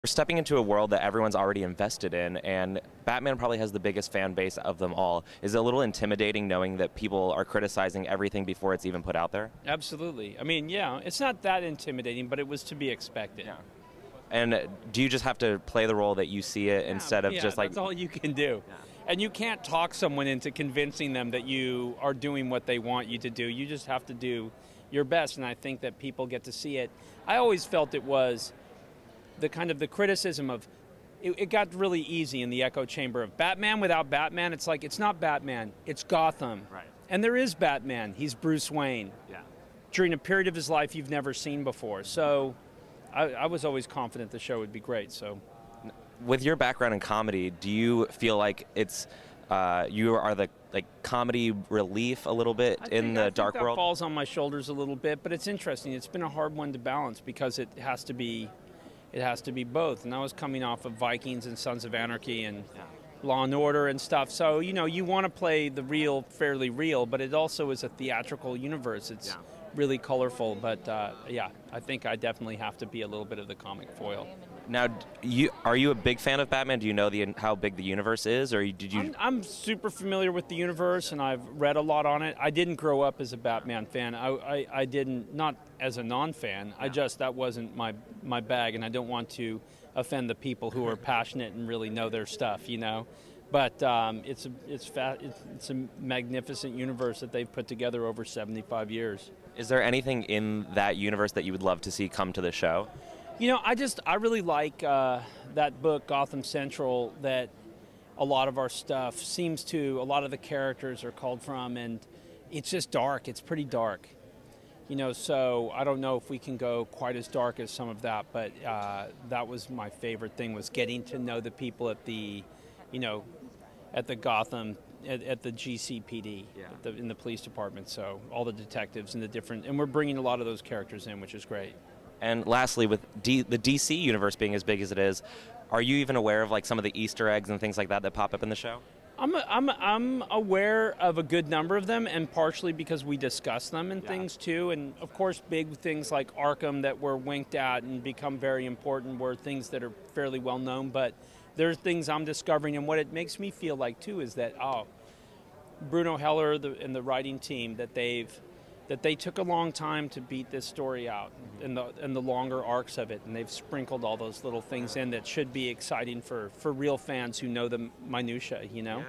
We're stepping into a world that everyone's already invested in, and Batman probably has the biggest fan base of them all. Is it a little intimidating knowing that people are criticizing everything before it's even put out there? Absolutely. I mean, yeah, it's not that intimidating, but it was to be expected. Yeah. And do you just have to play the role that you see it instead of just like... that's all you can do. Yeah. And you can't talk someone into convincing them that you are doing what they want you to do. You just have to do your best, and I think that people get to see it. I always felt it was the kind of the criticism of it got really easy in the echo chamber of Batman without Batman. It's like, it's not Batman, it's Gotham. Right. And there is Batman. He's Bruce Wayne. Yeah. During a period of his life you've never seen before. So I was always confident the show would be great. So, with your background in comedy, do you feel like it's you are the comedy relief a little bit in the dark world? That falls on my shoulders a little bit, but it's interesting. It's been a hard one to balance because it has to be both. And I was coming off of Vikings and Sons of Anarchy and Law and Order and stuff. So, you know, you want to play the real fairly real, but it also is a theatrical universe. It's really colorful, but yeah, I think I definitely have to be a little bit of the comic foil. Now, are you a big fan of Batman? Do you know how big the universe is, or did you? I'm super familiar with the universe, and I've read a lot on it. I didn't grow up as a Batman fan. I didn't, not as a non-fan. That wasn't my bag, and I don't want to offend the people who are passionate and really know their stuff, you know. But it's a magnificent universe that they've put together over 75 years. Is there anything in that universe that you would love to see come to the show? You know, I really like that book, Gotham Central, that a lot of our stuff seems to, a lot of the characters are called from, and it's just dark. It's pretty dark. You know, so I don't know if we can go quite as dark as some of that, but that was my favorite thing, was getting to know the people at the, you know, at the Gotham, at the GCPD, in the police department. So all the detectives and and we're bringing a lot of those characters in, which is great. And lastly, with the DC universe being as big as it is, are you even aware of like some of the Easter eggs and things like that pop up in the show? I'm aware of a good number of them, and partially because we discuss them and things too. And of course, big things like Arkham that were winked at and become very important were things that are fairly well known. But there's things I'm discovering, and what it makes me feel like too is that Bruno Heller and the writing team, that they took a long time to beat this story out and the longer arcs of it, and they've sprinkled all those little things in that should be exciting for real fans who know the minutia, you know? Yeah.